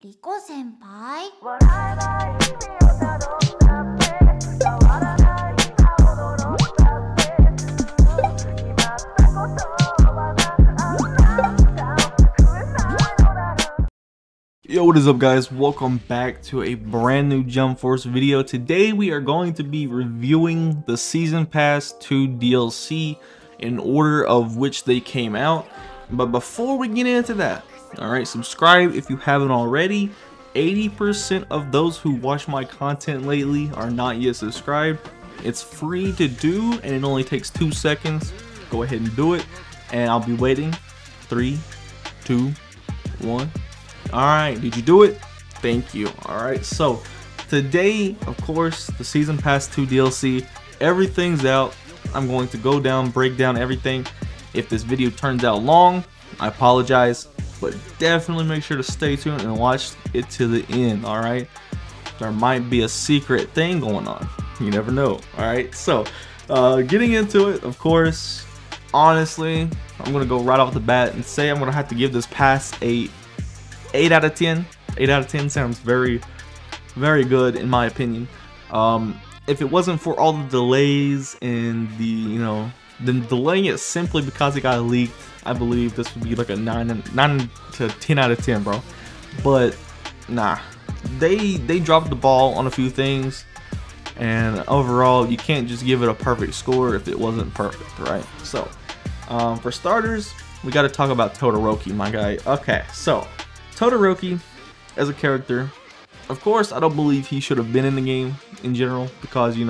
リコ先輩? Yo, what is up guys? Welcome back to a brand new Jump Force video. Today we are going to be reviewing the Season Pass 2 DLC in order of which they came out. But before we get into that, alright, subscribe if you haven't already. 80% of those who watch my content lately are not yet subscribed. It's free to do and it only takes 2 seconds. Go ahead and do it and I'll be waiting. 3, 2, 1. Alright, did you do it? Thank you. Alright, so today, of course, the Season Pass 2 DLC, everything's out. I'm going to go down, break down everything. If this video turns out long, I apologize, but definitely make sure to stay tuned and watch it to the end, alright? There might be a secret thing going on. You never know, alright? So, getting into it, of course, honestly, I'm going to go right off the bat and say I'm going to have to give this pass a 8 out of 10. 8 out of 10 sounds very, very good in my opinion. If it wasn't for all the delays and the, delaying it simply because it got leaked, I believe this would be like a 9 to 10 out of 10, bro. But nah, they dropped the ball on a few things, and overall you can't just give it a perfect score if it wasn't perfect, right? So for starters, we got to talk about Todoroki, my guy. Okay, so Todoroki as a character, of course, I don't believe he should have been in the game in general because, they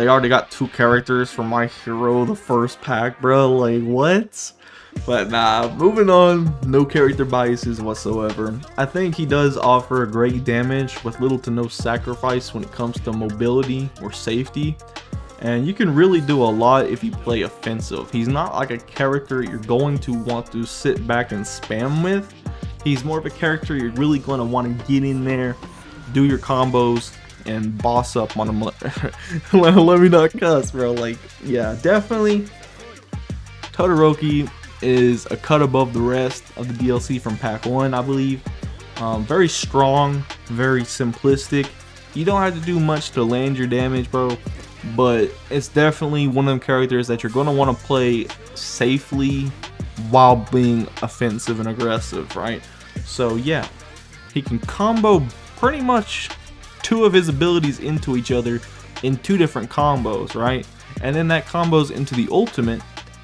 already got 2 characters for My Hero, the first pack, bro. Like, what? But nah, moving on, no character biases whatsoever. I think he does offer great damage with little to no sacrifice when it comes to mobility or safety. And you can really do a lot if you play offensive. He's not like a character you're going to want to sit back and spam with. He's more of a character you're really going to want to get in there, do your combos, and boss up on him. Let me not cuss, bro. Like, yeah, definitely Todoroki is a cut above the rest of the DLC from Pack 1, I believe. Very strong, very simplistic. You don't have to do much to land your damage, bro. But it's definitely one of them characters that you're going to want to play safely while being offensive and aggressive, right? So yeah, he can combo pretty much 2 of his abilities into each other in 2 different combos, right? And then that combos into the ultimate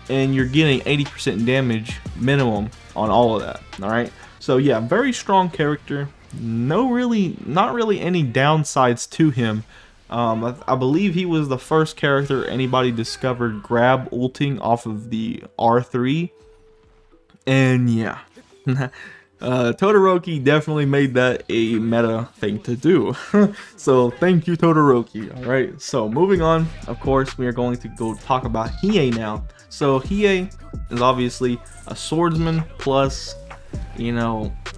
and you're getting 80% damage minimum on all of that, alright? So yeah, very strong character. Not really any downsides to him. I believe he was the first character anybody discovered grab ulting off of the R3. And yeah, Todoroki definitely made that a meta thing to do. So thank you, Todoroki. Alright, so moving on, of course, we are going to go talk about Hiei now. So Hiei is obviously a swordsman plus,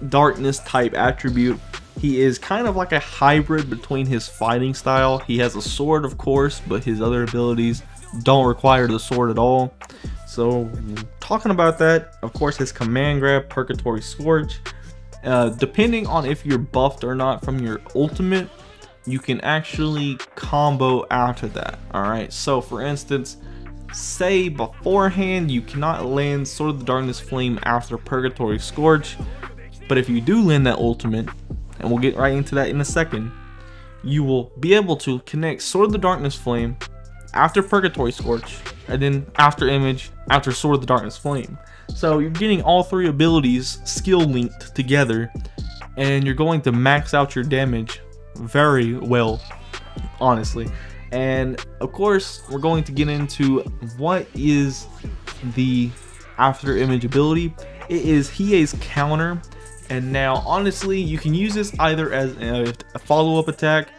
darkness type attribute. He is kind of like a hybrid between his fighting style. He has a sword, of course, but his other abilities don't require the sword at all. So, talking about that, of course, his command grab, Purgatory Scorch. Depending on if you're buffed or not from your ultimate, you can actually combo after that. Alright, so for instance, say beforehand you cannot land Sword of the Darkness Flame after Purgatory Scorch, but if you do land that ultimate, and we'll get right into that in a second, you will be able to connect Sword of the Darkness Flame after Purgatory Scorch, and then after Image, after Sword of the Darkness Flame. So you're getting all 3 abilities skill linked together, and you're going to max out your damage very well, honestly. And of course, we're going to get into what is the after Image ability. It is Hiei's counter. And now, honestly, you can use this either as a follow-up attack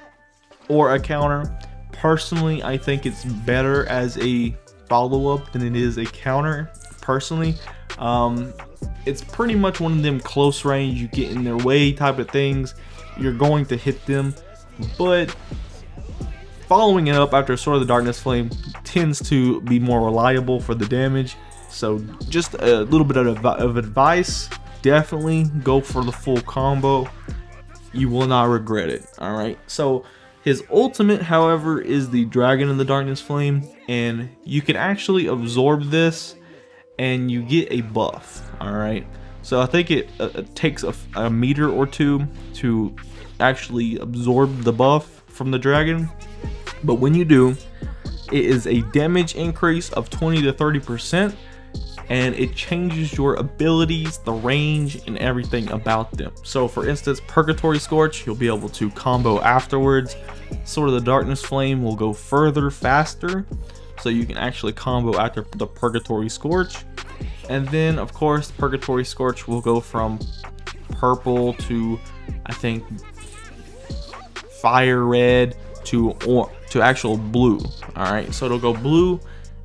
or a counter. Personally, I think it's better as a follow-up than it is a counter, personally. It's pretty much one of them close range, you get in their way type of things. You're going to hit them, but following it up after Sword of the Darkness Flame tends to be more reliable for the damage. So just a little bit of advice definitely go for the full combo. You will not regret it. Alright, so his ultimate, however, is the Dragon in the Darkness Flame, and you can actually absorb this and you get a buff. Alright, so I think it takes a meter or two to actually absorb the buff from the dragon, but when you do, it is a damage increase of 20 to 30%, and it changes your abilities, the range, and everything about them. So for instance, Purgatory Scorch, you'll be able to combo afterwards. Sword of the Darkness Flame will go further, faster, so you can actually combo after the Purgatory Scorch. And then of course, Purgatory Scorch will go from purple to, I think, fire red to actual blue. All right, so it'll go blue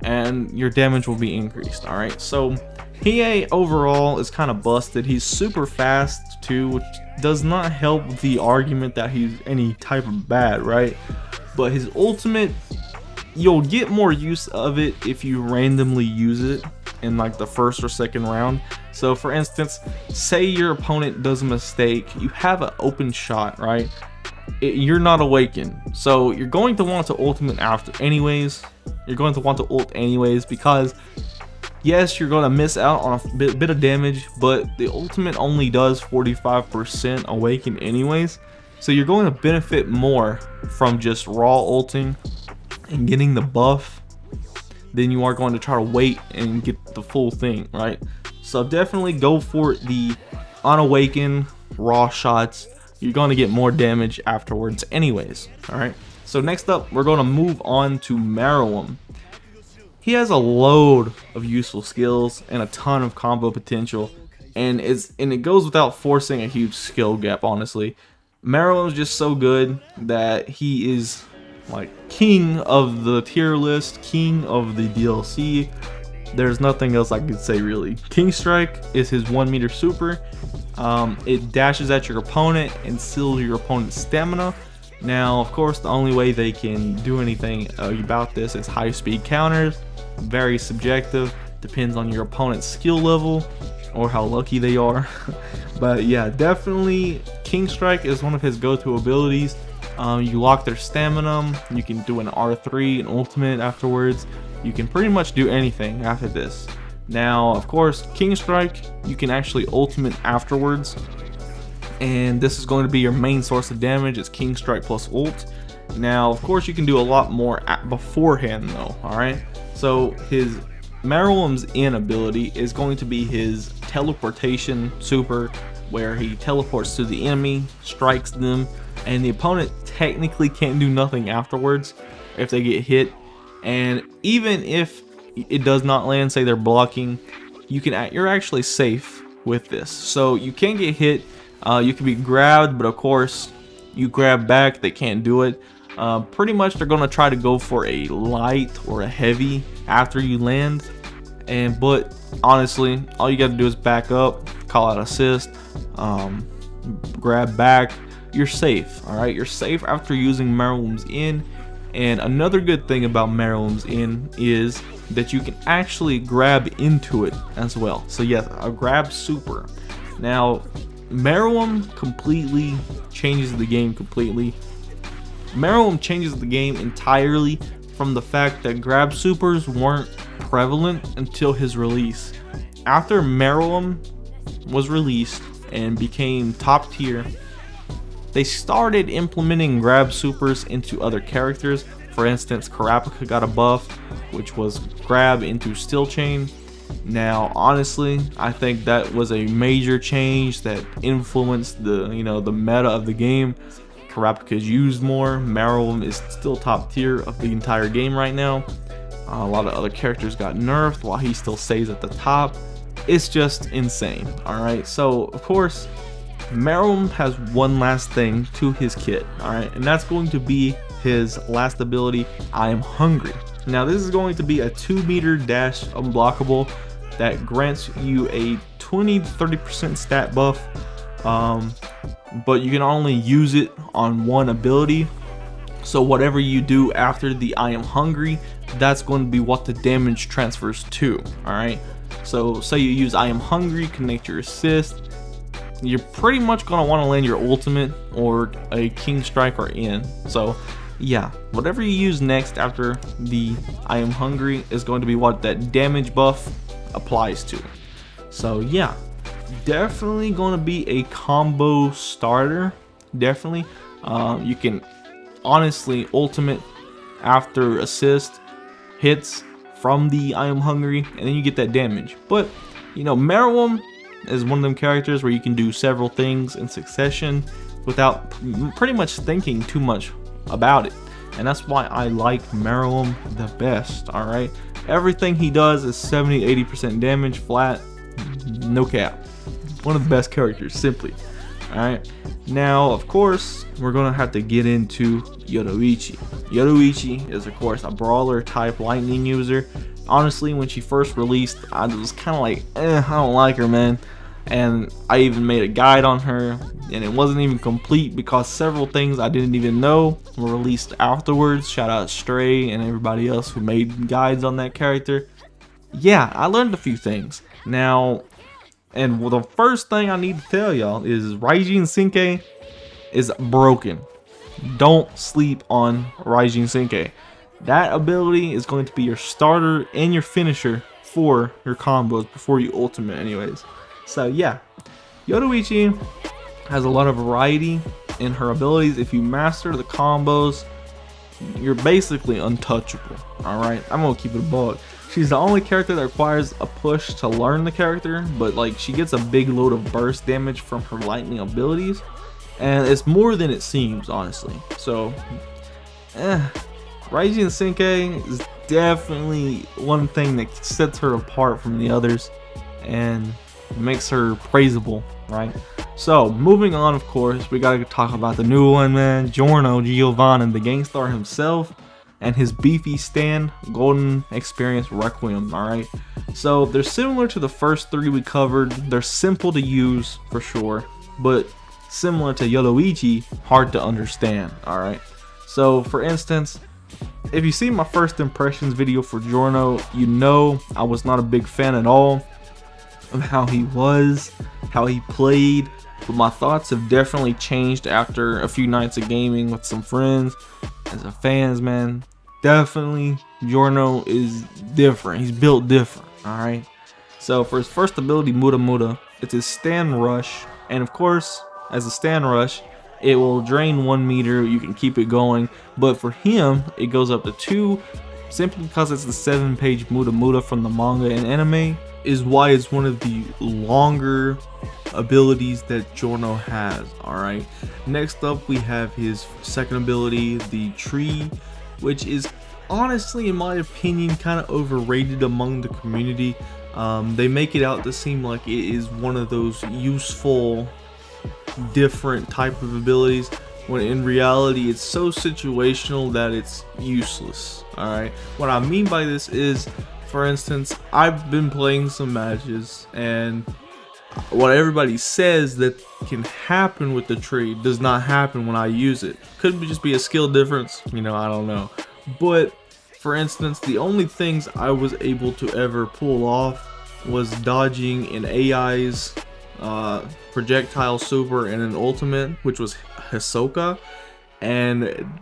and your damage will be increased. All right, so Hiei overall is kind of busted. He's super fast too, which does not help the argument that he's any type of bad, right? But his ultimate, you'll get more use of it if you randomly use it in like the first or second round. So for instance, say your opponent does a mistake, you have an open shot, right? You're not awakened, so you're going to want to ultimate after anyways. You're going to want to ult anyways, because yes, you're going to miss out on a bit of damage, but the ultimate only does 45% awaken anyways, so you're going to benefit more from just raw ulting and getting the buff than you are going to try to wait and get the full thing, right? So definitely go for the unawakened raw shots. You're going to get more damage afterwards anyways. All right, so next up we're going to move on to Meruem. He has a load of useful skills and a ton of combo potential, and it goes without forcing a huge skill gap. Honestly, Meruem is just so good that he is like king of the tier list, king of the DLC. There's nothing else I could say really. King Strike is his 1 meter super. It dashes at your opponent and seals your opponent's stamina. Now, of course, the only way they can do anything about this is high speed counters. Very subjective, depends on your opponent's skill level or how lucky they are. But yeah, definitely King Strike is one of his go-to abilities. You lock their stamina, you can do an R3, an ultimate afterwards. You can pretty much do anything after this. Now, of course, King Strike, you can actually ultimate afterwards, and this is going to be your main source of damage. It's King Strike plus ult. Now, of course, you can do a lot more beforehand though. All right, so his Meruem's in ability is going to be his teleportation super, where he teleports to the enemy, strikes them, and the opponent technically can't do nothing afterwards if they get hit. And even if it does not land, say they're blocking, you're actually safe with this. So you can get hit, you can be grabbed, but of course you grab back, they can't do it. Pretty much they're gonna try to go for a light or a heavy after you land, but honestly all you gotta do is back up, call out assist, grab back, you're safe. All right, you're safe after using Meruem's in. And another good thing about Meruem's in is that you can actually grab into it as well. So yes, a grab super. Now Meruem completely changes the game completely. Meruem changes the game entirely from the fact that grab supers weren't prevalent until his release. After Meruem was released and became top tier, they started implementing grab supers into other characters. For instance, Kurapika got a buff, which was grab into Steel Chain. Now, honestly, I think that was a major change that influenced the meta of the game. Kurapika is used more. Meruem is still top tier of the entire game right now. A lot of other characters got nerfed while he still stays at the top. It's just insane. All right, so of course Meruem has one last thing to his kit, alright, and that's going to be his last ability, I Am Hungry. Now this is going to be a 2 meter dash unblockable that grants you a 20 to 30% stat buff, but you can only use it on one ability. So whatever you do after the I Am Hungry, that's going to be what the damage transfers to, alright. So say you use I am hungry, connect your assist, you're pretty much going to want to land your ultimate or a king strike or in. So yeah, whatever you use next after the I am hungry is going to be what that damage buff applies to. So yeah, definitely going to be a combo starter. Definitely. You can honestly ultimate after assist hits from the I am hungry, and then you get that damage. But you know, Meruem is one of them characters where you can do several things in succession without pretty much thinking too much about it, and that's why I like Meruem the best. All right, everything he does is 70-80% damage flat, no cap. One of the best characters, simply. All right, now of course we're gonna have to get into Yoruichi. Yoruichi is of course a brawler type lightning user. Honestly, when she first released, I was kind of like, I don't like her, man. And I even made a guide on her, and it wasn't even complete because several things I didn't even know were released afterwards. Shout out Stray and everybody else who made guides on that character. Yeah, I learned a few things. Now, and well, the first thing I need to tell y'all is Raijin Senkei is broken. Don't sleep on Raijin Senkei. That ability is going to be your starter and your finisher for your combos before you ultimate anyways. So yeah, Yoruichi has a lot of variety in her abilities. If you master the combos, you're basically untouchable. Alright, I'm gonna keep it a bug. She's the only character that requires a push to learn the character, but like she gets a big load of burst damage from her lightning abilities, and it's more than it seems, honestly. So Raijin Senkei is definitely one thing that sets her apart from the others and makes her praisable, right? So moving on, of course, we gotta talk about the new one, man. Giorno, Giovanni, the Gangstar himself, and his beefy stand, Golden Experience Requiem. Alright, so they're similar to the first three we covered. They're simple to use for sure, but similar to Yoruichi, hard to understand. Alright, so for instance, if you see my first impressions video for Giorno, you know I was not a big fan at all of how he was, how he played, but my thoughts have definitely changed after a few nights of gaming with some friends and some fans, man. Definitely Giorno is different. He's built different. Alright, so for his first ability, Muda Muda, it's his stand rush, and of course as a stand rush it will drain 1 meter. You can keep it going, but for him it goes up to 2, simply because it's the 7-page Muda Muda from the manga and anime is why it's one of the longer abilities that Giorno has. Alright, next up we have his second ability, the tree, which is honestly, in my opinion, kind of overrated among the community. They make it out to seem like it is one of those useful different type of abilities, when in reality it's so situational that it's useless. Alright, what I mean by this is, for instance, I've been playing some matches, and what everybody says that can happen with the tree does not happen when I use it. Could just be a skill difference, you know, I don't know. But for instance, the only things I was able to ever pull off was dodging an AI's projectile super and an ultimate, which was Hisoka. And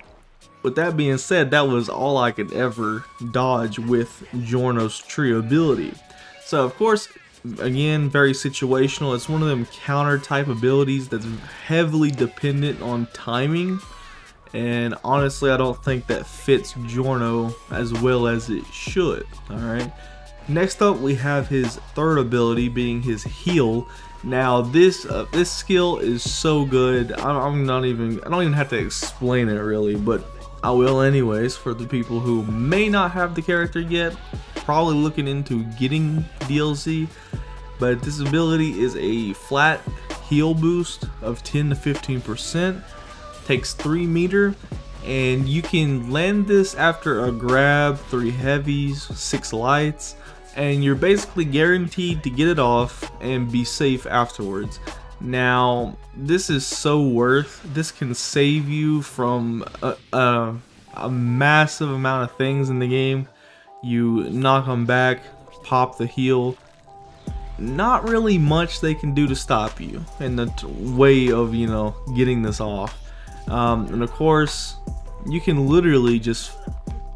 with that being said, that was all I could ever dodge with Giorno's tree ability. So of course, again, very situational. It's one of them counter type abilities that's heavily dependent on timing, and honestly I don't think that fits Giorno as well as it should. Alright, next up we have his third ability, being his heal. Now this skill is so good, I don't even have to explain it really, but I will anyways for the people who may not have the character yet, probably looking into getting DLC. But this ability is a flat heal boost of 10 to 15%, takes 3 meter, and you can land this after a grab, 3 heavies, 6 lights, and you're basically guaranteed to get it off and be safe afterwards. Now this is so worth, this can save you from a massive amount of things in the game. You knock them back, pop the heal, not really much they can do to stop you in the way of, you know, getting this off. And of course, you can literally just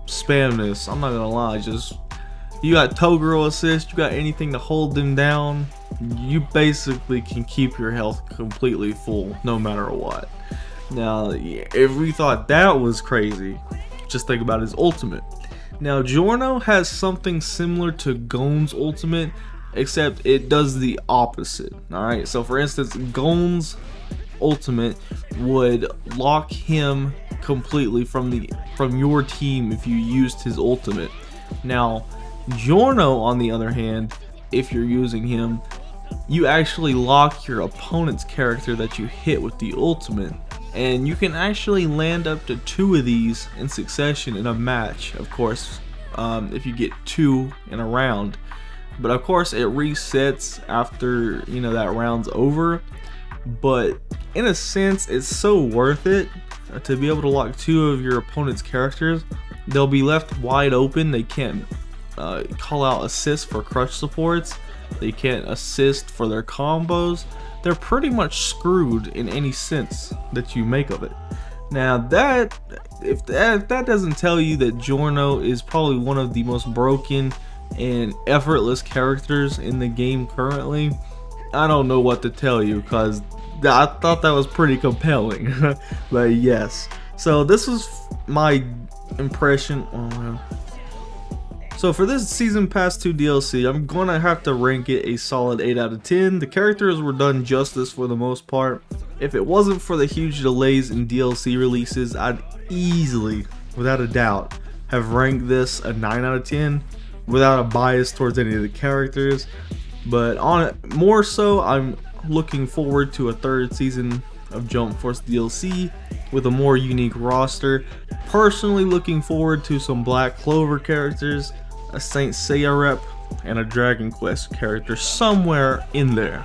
spam this. I'm not gonna lie, just you got Toguro assist, you got anything to hold them down, you basically can keep your health completely full no matter what. Now, if we thought that was crazy, just think about his ultimate. Now, Giorno has something similar to Gon's ultimate, except it does the opposite. Alright, so for instance, Gon's ultimate would lock him completely from your team if you used his ultimate. Now, Giorno, on the other hand, if you're using him, you actually lock your opponent's character that you hit with the ultimate, and you can actually land up to 2 of these in succession in a match, of course, if you get 2 in a round. But of course it resets after, you know, that round's over, but in a sense it's so worth it to be able to lock 2 of your opponent's characters. They'll be left wide open. They can't call out assists for crush supports, they can't assist for their combos. They're pretty much screwed in any sense that you make of it. Now that, if that doesn't tell you that Giorno is probably one of the most broken and effortless characters in the game currently, I don't know what to tell you, because I thought that was pretty compelling. But yes, so this was my impression. So for this Season Pass 2 DLC, I'm gonna have to rank it a solid 8 out of 10. The characters were done justice for the most part. If it wasn't for the huge delays in DLC releases, I'd easily, without a doubt, have ranked this a 9 out of 10 without a bias towards any of the characters. But more so, I'm looking forward to a 3rd season of Jump Force DLC with a more unique roster. Personally looking forward to some Black Clover characters, a Saint Seiya rep, and a Dragon Quest character somewhere in there.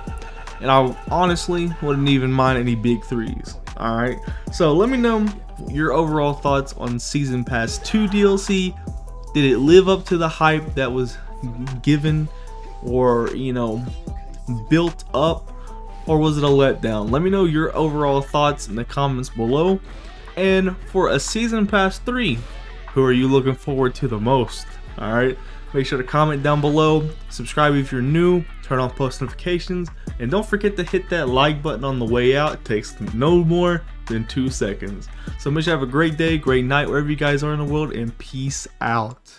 And I honestly wouldn't even mind any big 3s. Alright, so let me know your overall thoughts on Season Pass 2 DLC. Did it live up to the hype that was given, or, you know, built up, or was it a letdown? Let me know your overall thoughts in the comments below. And for a Season Pass 3, who are you looking forward to the most? Alright, make sure to comment down below, subscribe if you're new, turn on post notifications, and don't forget to hit that like button on the way out. It takes no more than 2 seconds. So make sure you have a great day, great night, wherever you guys are in the world, and peace out.